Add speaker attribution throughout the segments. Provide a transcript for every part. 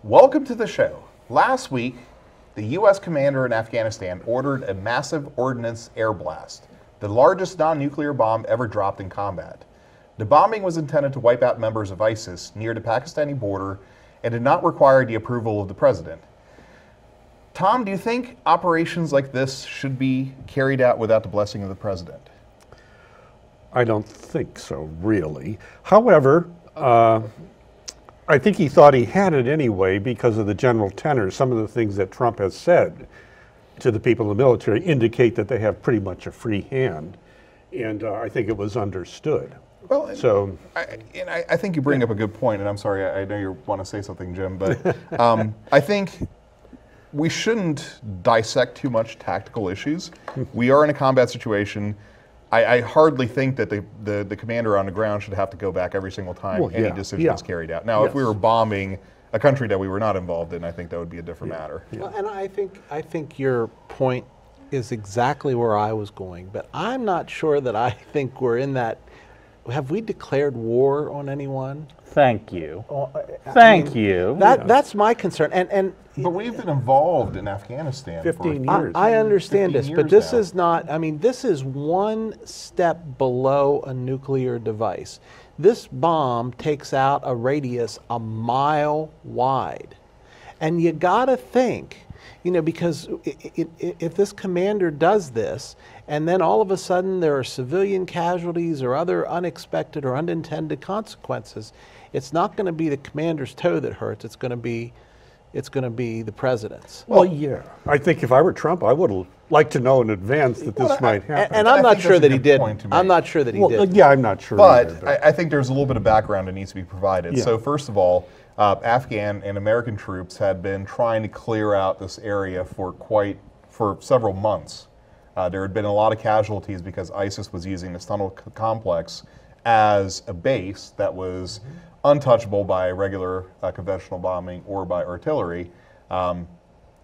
Speaker 1: Welcome to the show. Last week, the U.S. commander in Afghanistan ordered a massive ordnance air blast, the largest non-nuclear bomb ever dropped in combat. The bombing was intended to wipe out members of ISIS near the Pakistani border and did not require the approval of the president. Tom, do you think operations like this should be carried out without the blessing of the president?
Speaker 2: I don't think so, really. However, I think he thought he had it anyway because of the general tenor. Some of the things that Trump has said to the people in the military indicate that they have pretty much a free hand, and I think it was understood.
Speaker 1: Well,
Speaker 2: so
Speaker 1: I think you bring up a good point, and I'm sorry, I know you want to say something, Jim, but I think we shouldn't dissect too much tactical issues. We are in a combat situation. I hardly think that the commander on the ground should have to go back every single time any decision is carried out. Now, if we were bombing a country that we were not involved in, I think that would be a different matter.
Speaker 3: Well, and I think your point is exactly where I was going, but I'm not sure that I think we're in that. Have we declared war on anyone?
Speaker 4: Thank you. Thank you.
Speaker 3: That's my concern.
Speaker 1: But we've been involved in Afghanistan
Speaker 2: 15
Speaker 1: for
Speaker 2: years.
Speaker 3: I understand this, but this
Speaker 1: now.
Speaker 3: is not, I mean, this is one step below a nuclear device. This bomb takes out a radius a mile wide. And you gotta think, you know, because if this commander does this, and then all of a sudden there are civilian casualties or other unexpected or unintended consequences, it's not going to be the commander's toe that hurts. It's going to be the president's.
Speaker 2: Well, yeah. I think if I were Trump, I would have liked to know in advance that this might happen.
Speaker 3: And I'm not sure that he did. I'm not sure that he did.
Speaker 2: Yeah, I'm not sure.
Speaker 1: But
Speaker 2: either,
Speaker 1: I think there's a little bit of background that needs to be provided.
Speaker 2: Yeah.
Speaker 1: So first of all, Afghan and American troops had been trying to clear out this area for several months. There had been a lot of casualties because ISIS was using this tunnel complex as a base that was untouchable by regular conventional bombing or by artillery.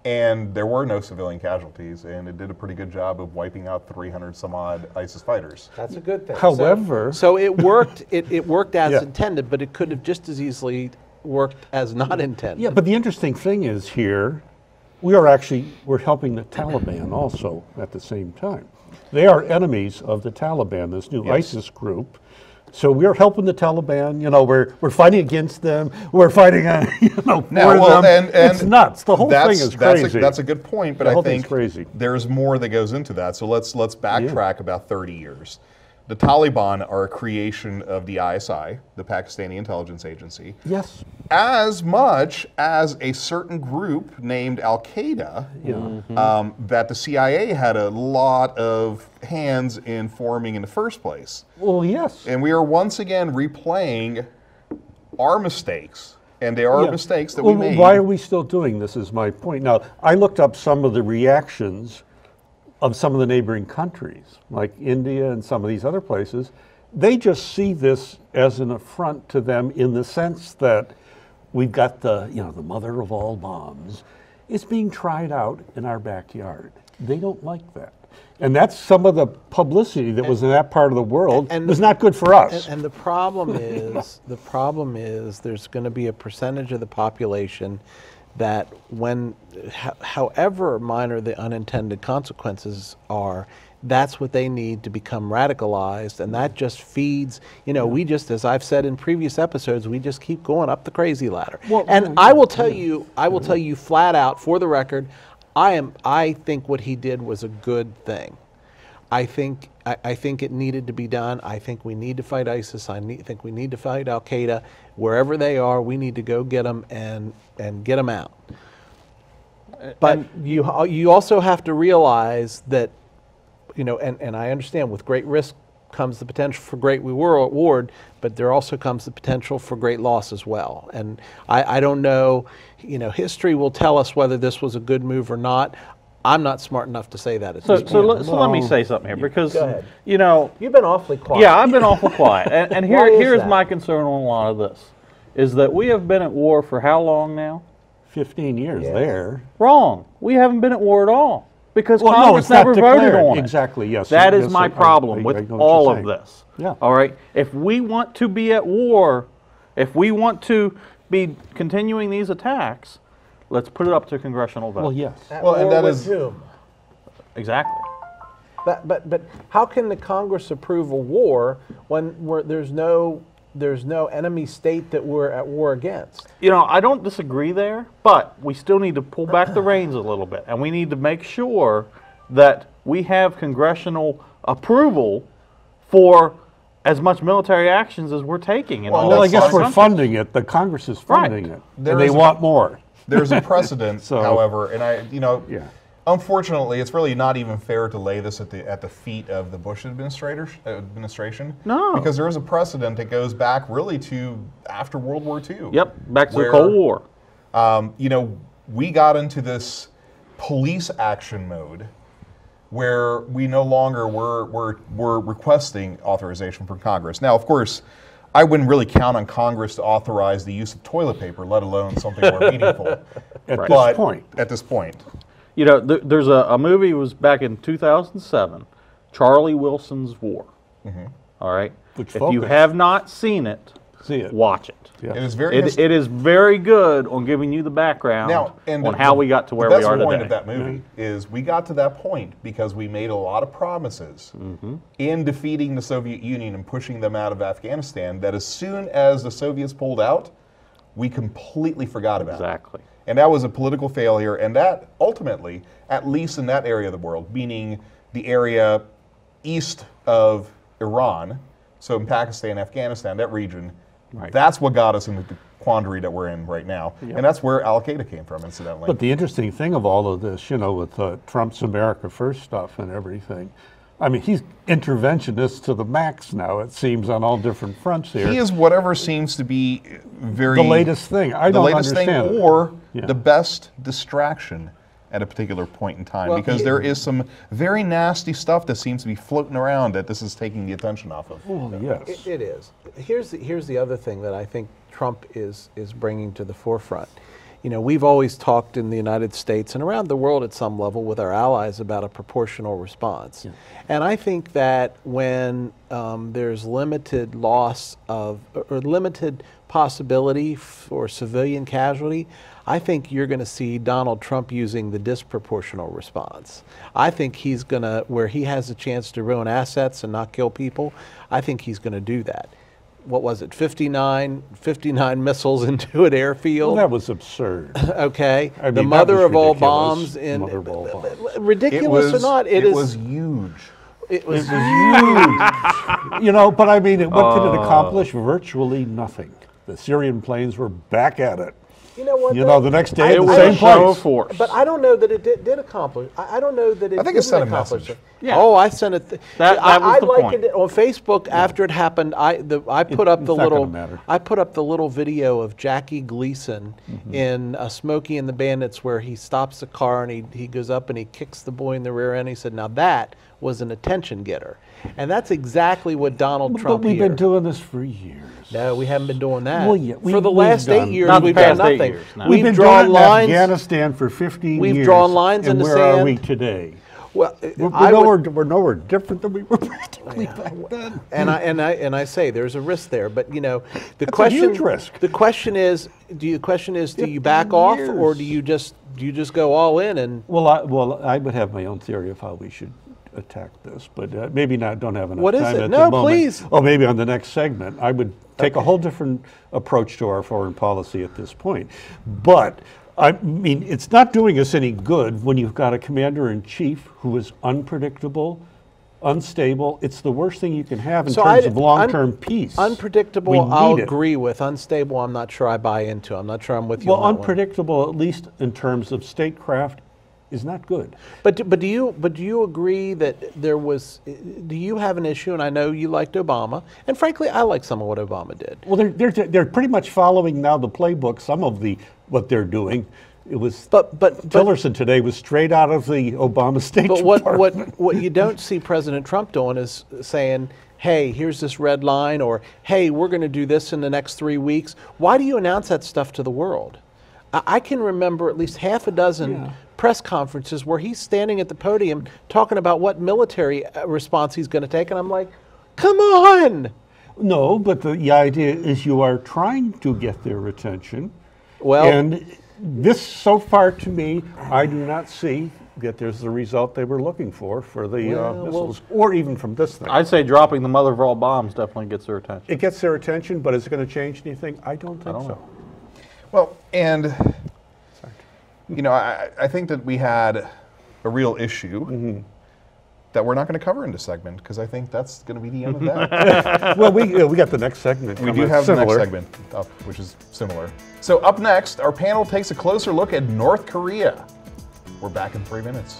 Speaker 1: And there were no civilian casualties, and it did a pretty good job of wiping out 300 some odd ISIS fighters.
Speaker 3: That's a good thing.
Speaker 2: However,
Speaker 3: so it worked. It worked as intended, but it could have just as easily worked as not intended.
Speaker 2: yeah, but the interesting thing is here, we're helping the Taliban also at the same time. They are enemies of the Taliban, this new ISIS group. So we're helping the Taliban. You know, we're fighting against them. We're fighting, for them.
Speaker 1: And
Speaker 2: it's nuts. The whole thing is crazy.
Speaker 1: That's a good point, but I think there's more that goes into that. So let's backtrack about 30 years. The Taliban are a creation of the ISI, the Pakistani intelligence agency.
Speaker 2: Yes.
Speaker 1: As much as a certain group named Al-Qaeda that the CIA had a lot of hands in forming in the first place.
Speaker 2: Well, yes.
Speaker 1: And we are once again replaying our mistakes. And they are mistakes that we made.
Speaker 2: Why are we still doing this is my point. Now, I looked up some of the reactions of some of the neighboring countries, like India and some of these other places. They just see this as an affront to them in the sense that we've got the mother of all bombs. It's being tried out in our backyard. They don't like that. And that's some of the publicity that was in that part of the world and was not good for us.
Speaker 3: And the problem is, there's going to be a percentage of the population that however minor the unintended consequences are, that's what they need to become radicalized, and that just feeds, we just, as I've said in previous episodes, we just keep going up the crazy ladder. I will tell you flat out, for the record, I think what he did was a good thing. I think it needed to be done. I think we need to fight ISIS. I think we need to fight Al-Qaeda. Wherever they are, we need to go get them and get them out. But you also have to realize that, and I understand with great risk comes the potential for great reward, but there also comes the potential for great loss as well. And I don't know, history will tell us whether this was a good move or not. I'm not smart enough to say that.
Speaker 4: So let me say something here, because you've
Speaker 3: been awfully quiet.
Speaker 4: Yeah, I've been awful quiet, and here's my concern on a lot of this, is that we have been at war for how long now?
Speaker 2: 15 years there.
Speaker 4: Wrong. We haven't been at war at all, because Congress never voted on it.
Speaker 2: Exactly. Yes.
Speaker 4: That is my problem with all of this.
Speaker 2: Yeah.
Speaker 4: All right. If we want to be at war, if we want to be continuing these attacks, let's put it up to congressional vote.
Speaker 2: Well, yes.
Speaker 1: Well, and that is
Speaker 3: whom?
Speaker 4: Exactly.
Speaker 3: But how can the Congress approve a war when there's no enemy state that we're at war against?
Speaker 4: You know, I don't disagree there, but we still need to pull back the reins a little bit, and we need to make sure that we have congressional approval for as much military actions as we're taking. In all
Speaker 2: Well, I
Speaker 4: these
Speaker 2: guess
Speaker 4: other
Speaker 2: we're
Speaker 4: countries.
Speaker 2: funding it. The Congress is funding it,
Speaker 1: There
Speaker 2: and they
Speaker 1: is a-
Speaker 2: want more.
Speaker 1: There's a precedent,
Speaker 2: So-
Speaker 1: however, and
Speaker 2: Yeah.
Speaker 1: unfortunately, it's really not even fair to lay this at the feet of the Bush administration.
Speaker 4: No.
Speaker 1: Because there is a precedent that goes back really to after World War II.
Speaker 4: Yep, back to the
Speaker 1: where,
Speaker 4: Cold War.
Speaker 1: We got into this police action mode where we no longer were requesting authorization from Congress. Now, of course, I wouldn't really count on Congress to authorize the use of toilet paper, let alone something more meaningful.
Speaker 2: At
Speaker 1: But
Speaker 2: this point.
Speaker 1: At this point.
Speaker 4: You know, there's a movie, it was back in 2007, Charlie Wilson's War. All right?
Speaker 2: Which
Speaker 4: if you
Speaker 2: focused.
Speaker 4: have not seen it,
Speaker 2: See it.
Speaker 4: watch it.
Speaker 2: Yeah.
Speaker 1: It is very
Speaker 4: It is very good on giving you the background
Speaker 1: Now, and
Speaker 4: on how we got to where
Speaker 1: the
Speaker 4: we are
Speaker 1: best point
Speaker 4: today.
Speaker 1: of that movie is we got to that point because we made a lot of promises in defeating the Soviet Union and pushing them out of Afghanistan that as soon as the Soviets pulled out, we completely forgot about it.
Speaker 4: Exactly.
Speaker 1: And that was a political failure, and that ultimately, at least in that area of the world, meaning the area east of Iran, so in Pakistan, Afghanistan, that region, that's what got us into the quandary that we're in right now. And that's where Al-Qaeda came from, incidentally.
Speaker 2: But the interesting thing of all of this, with Trump's America First stuff and everything, I mean, he's interventionist to the max now, it seems, on all different fronts here.
Speaker 1: He is whatever seems to be very...
Speaker 2: the latest thing. I don't understand
Speaker 1: thing,
Speaker 2: it.
Speaker 1: or
Speaker 2: Yeah.
Speaker 1: the best distraction at a particular point in time,
Speaker 3: Well,
Speaker 1: because there is some very nasty stuff that seems to be floating around that this is taking the attention off of.
Speaker 2: Well, yes.
Speaker 3: It is. Here's the other thing that I think Trump is bringing to the forefront. We've always talked in the United States and around the world at some level with our allies about a proportional response. Yeah. And I think that when there's limited loss of, or limited possibility for civilian casualty, I think you're going to see Donald Trump using the disproportional response. I think he's going to, where he has a chance to ruin assets and not kill people, I think he's going to do that. What was it, 59 missiles into an airfield?
Speaker 2: Well, that was absurd.
Speaker 3: Okay.
Speaker 2: I mean,
Speaker 3: the
Speaker 2: that
Speaker 3: mother
Speaker 2: was
Speaker 3: of all
Speaker 2: ridiculous.
Speaker 3: bombs.
Speaker 2: Mother of all bombs.
Speaker 3: Ridiculous or not,
Speaker 1: it was huge.
Speaker 3: It was
Speaker 2: huge. But I mean, what did it accomplish? Virtually nothing. The Syrian planes were back at it.
Speaker 3: You know what?
Speaker 2: The next day,
Speaker 4: It
Speaker 2: the
Speaker 4: was
Speaker 2: same
Speaker 4: a show
Speaker 2: place.
Speaker 4: of force.
Speaker 3: But I don't know that it did accomplish. I don't know that it.
Speaker 1: I think it sent a
Speaker 3: accomplish
Speaker 1: message.
Speaker 3: it.
Speaker 4: Yeah.
Speaker 3: Oh, I sent it.
Speaker 4: That was
Speaker 3: I
Speaker 4: the
Speaker 3: liked
Speaker 4: point.
Speaker 3: it on Facebook after it happened. I put up the
Speaker 2: it's not
Speaker 3: little.
Speaker 2: gonna matter.
Speaker 3: I put up the little video of Jackie Gleason in Smokey and the Bandits, where he stops the car and he goes up and he kicks the boy in the rear end. He said, "Now that was an attention getter," and that's exactly what Donald Trump
Speaker 2: But we've
Speaker 3: here.
Speaker 2: been doing this for years.
Speaker 3: No, we haven't been doing that.
Speaker 2: Well, yeah,
Speaker 3: for the
Speaker 2: we've
Speaker 3: last 8
Speaker 2: done-
Speaker 3: years,
Speaker 4: Not the
Speaker 3: we've done
Speaker 4: past 8
Speaker 3: nothing.
Speaker 4: years, no.
Speaker 2: We've been
Speaker 3: drawn
Speaker 2: doing it in
Speaker 3: lines.
Speaker 2: Afghanistan for 15
Speaker 3: We've
Speaker 2: years.
Speaker 3: drawn lines in
Speaker 2: and
Speaker 3: the
Speaker 2: where are
Speaker 3: sand.
Speaker 2: we today?
Speaker 3: Well,
Speaker 2: We're nowhere different than we were practically back then.
Speaker 3: And I say there's a risk there, but the
Speaker 2: That's
Speaker 3: question
Speaker 2: a huge risk.
Speaker 3: The question is, do you
Speaker 2: 15
Speaker 3: back off
Speaker 2: years.
Speaker 3: or do you just go all in and
Speaker 2: Well, I would have my own theory of how we should attack this, but maybe not. Don't have enough
Speaker 3: What is
Speaker 2: time
Speaker 3: it?
Speaker 2: at
Speaker 3: No,
Speaker 2: the moment.
Speaker 3: please.
Speaker 2: Oh, maybe on the next segment. I would take a whole different approach to our foreign policy at this point. But I mean, it's not doing us any good when you've got a commander-in-chief who is unpredictable, unstable. It's the worst thing you can have in terms of long-term peace.
Speaker 3: unpredictable?
Speaker 2: We
Speaker 3: I'll
Speaker 2: need it.
Speaker 3: agree with. Unstable, I'm not sure I buy into. I'm not sure I'm with you.
Speaker 2: Well,
Speaker 3: on that one.
Speaker 2: unpredictable, at least in terms of statecraft, is not good.
Speaker 3: But do you agree that there was? Do you have an issue? And I know you liked Obama, and frankly, I like some of what Obama did.
Speaker 2: Well, they're pretty much following now the playbook. Some of what they're doing. It was
Speaker 3: But
Speaker 2: Tillerson today was straight out of the Obama State
Speaker 3: But
Speaker 2: Department.
Speaker 3: what you don't see President Trump doing is saying, hey, here's this red line, or hey, we're going to do this in the next 3 weeks. Why do you announce that stuff to the world? I can remember at least half a dozen press conferences where he's standing at the podium talking about what military response he's going to take, and I'm like, come on.
Speaker 2: No, but the idea is you are trying to get their attention.
Speaker 3: Well,
Speaker 2: And this, so far to me, I do not see that there's the result they were looking for the missiles, or even from this thing.
Speaker 4: I'd say dropping the mother of all bombs definitely gets their attention.
Speaker 2: It gets their attention, but is it going to change anything? I don't think
Speaker 4: don't
Speaker 2: so.
Speaker 4: know.
Speaker 1: Well, and you know, I think that we had a real issue that we're not going to cover in this segment because I think that's going to be the end of that.
Speaker 2: Well, we got the next segment.
Speaker 1: We do
Speaker 2: coming.
Speaker 1: have the
Speaker 2: Similar.
Speaker 1: next segment up, which is similar. So up next, our panel takes a closer look at North Korea. We're back in 3 minutes.